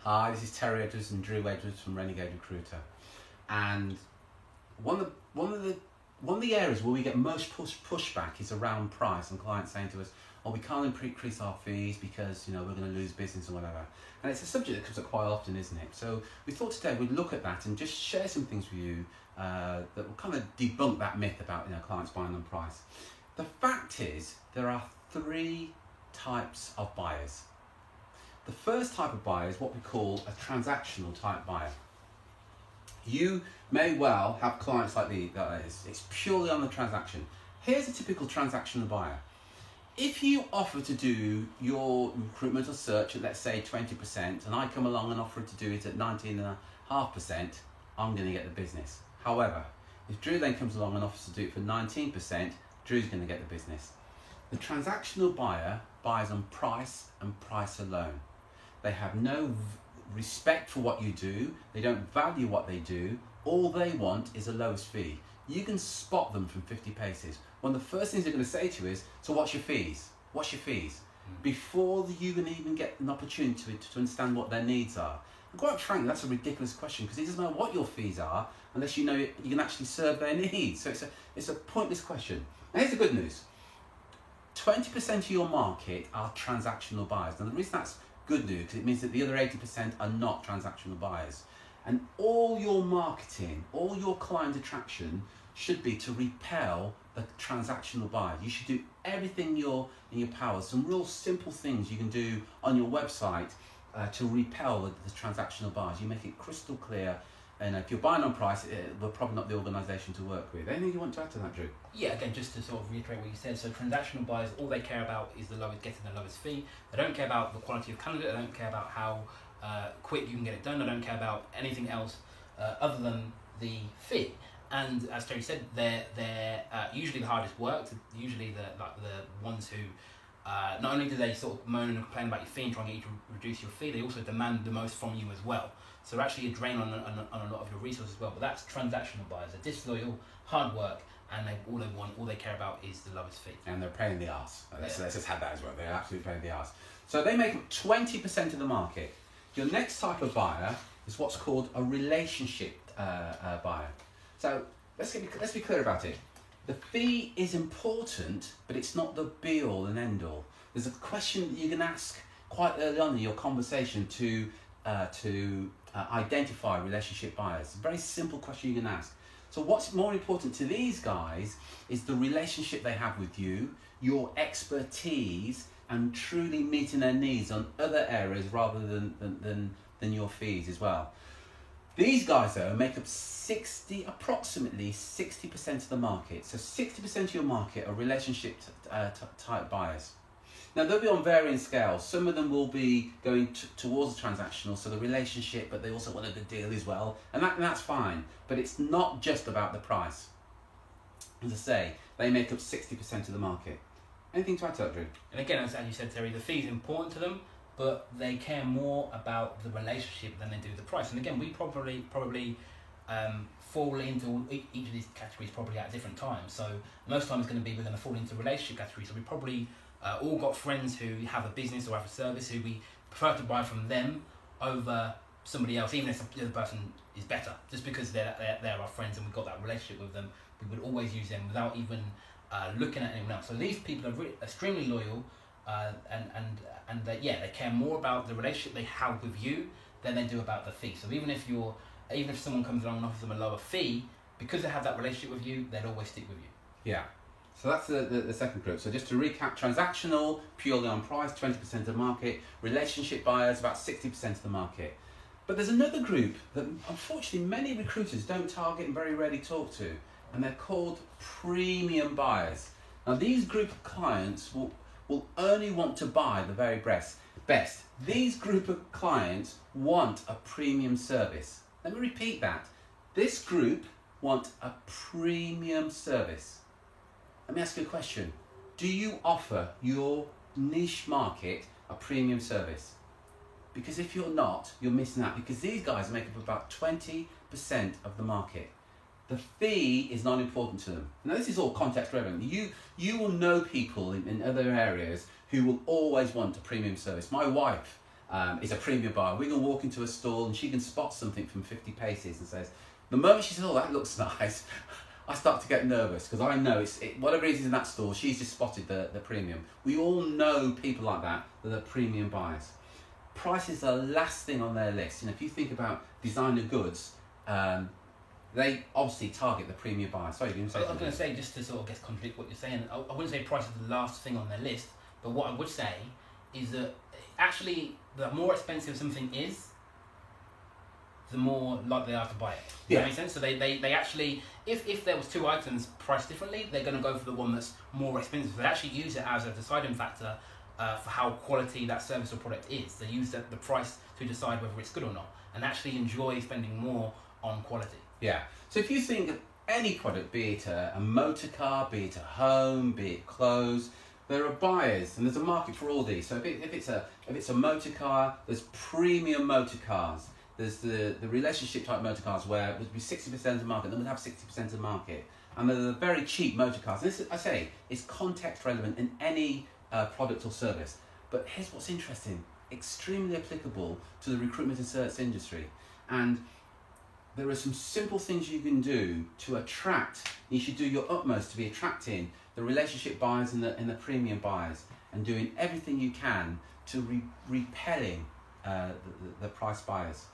Hi, this is Terry Edwards and Drew Edwards from Renegade Recruiter. And one of the areas where we get most pushback is around price, and clients saying to us, "Oh, we can't increase our fees because we're going to lose business or whatever." And it's a subject that comes up quite often, isn't it? So we thought today we'd look at that and just share some things with you that will kind of debunk that myth about clients buying on price. The fact is, there are three types of buyers. The first type of buyer is what we call a transactional type buyer. You may well have clients like these. It's purely on the transaction. Here's a typical transactional buyer. If you offer to do your recruitment or search at, let's say, 20%, and I come along and offer to do it at 19.5%, I'm going to get the business. However, if Drew then comes along and offers to do it for 19%, Drew's going to get the business. The transactional buyer buys on price and price alone. They have no respect for what you do. They don't value what they do. All they want is a lowest fee. You can spot them from 50 paces. One of the first things they're going to say to you is, "So what's your fees? What's your fees?" Before you can even get an opportunity to understand what their needs are. And quite frankly, that's a ridiculous question, because it doesn't matter what your fees are unless you know you can actually serve their needs. So it's a pointless question. Now here's the good news. 20% of your market are transactional buyers. Now the reason that's good news, because it means that the other 80% are not transactional buyers. And all your marketing, all your client attraction should be to repel the transactional buyer. You should do everything in your power. Some real simple things you can do on your website to repel the transactional buyers. You make it crystal clear. And if you're buying on price, we're probably not the organisation to work with. Anything you want to add to that, Drew? Yeah, again, just to sort of reiterate what you said. So transactional buyers, all they care about is getting the lowest fee. They don't care about the quality of candidate. They don't care about how quick you can get it done. They don't care about anything else other than the fee. And as Terry said, they're usually the hardest worked. Usually the ones who not only do they sort of moan and complain about your fee and try and get you to reduce your fee, they also demand the most from you as well. So they're actually a drain on a lot of your resources as well. But that's transactional buyers. They're disloyal, hard work, and all they care about is the lowest fee. And they're a pain in the arse. Let's just have that as well. They're absolutely a pain in the arse. So they make up 20% of the market. Your next type of buyer is what's called a relationship buyer. So let's be clear about it. The fee is important, but it's not the be-all and end-all. There's a question that you can ask quite early on in your conversation to identify relationship buyers. A very simple question you can ask. So what's more important to these guys is the relationship they have with you, your expertise, and truly meeting their needs on other areas rather than your fees as well. These guys, though, make up approximately 60% of the market. So 60% of your market are relationship type buyers. Now, they'll be on varying scales. Some of them will be going towards the transactional, so the relationship, but they also want a good deal as well. And that's fine. But it's not just about the price. As I say, they make up 60% of the market. Anything to add to that, Drew? And again, as you said, Terry, the fee is important to them, but they care more about the relationship than they do the price. And again, we probably fall into each of these categories probably at different times. So most times we're going to fall into relationship categories. So we probably all got friends who have a business or have a service who we prefer to buy from them over somebody else, even if the other person is better. Just because they're our friends and we've got that relationship with them, we would always use them without even looking at anyone else. So these people are extremely loyal, and they care more about the relationship they have with you than they do about the fee. So even if someone comes along and offers them a lower fee, because they have that relationship with you, they'll always stick with you. Yeah. So that's the second group. So just to recap, transactional, purely on price, 20% of the market. Relationship buyers, about 60% of the market. But there's another group that unfortunately many recruiters don't target and very rarely talk to, and they're called premium buyers. Now these group of clients will only want to buy the very best. These group of clients want a premium service. Let me repeat that. This group want a premium service. Let me ask you a question. Do you offer your niche market a premium service? Because if you're not, you're missing out, because these guys make up about 20% of the market. The fee is not important to them. Now this is all context relevant. You will know people in other areas who will always want a premium service. My wife is a premium buyer. We can walk into a stall and she can spot something from 50 paces and says, the moment she says, oh, that looks nice, I start to get nervous because I know whatever it is in that store, she's just spotted the premium. We all know people like that are premium buyers. Price is the last thing on their list. If you think about designer goods, they obviously target the premium buyer. Sorry, you were going to say I was going to say, just to sort of contradict what you're saying, I wouldn't say price is the last thing on their list, but what I would say is that actually the more expensive something is, the more likely they are to buy it. Does that make sense? So they actually, if there was two items priced differently, they're going to go for the one that's more expensive. They actually use it as a deciding factor for how quality that service or product is. They use the price to decide whether it's good or not, and actually enjoy spending more on quality. Yeah. So if you think of any product, be it a motor car, be it a home, be it clothes, there are buyers and there's a market for all these. So if it's a motor car, there's premium motor cars. There's the relationship type motor cars where it would be 60% of the market, then we'd have 60% of the market. And there are the very cheap motor cars. And this, I say, is context relevant in any product or service. But here's what's interesting, extremely applicable to the recruitment and search industry. And there are some simple things you can do to attract. You should do your utmost to be attracting the relationship buyers and the premium buyers, and doing everything you can to repelling the price buyers.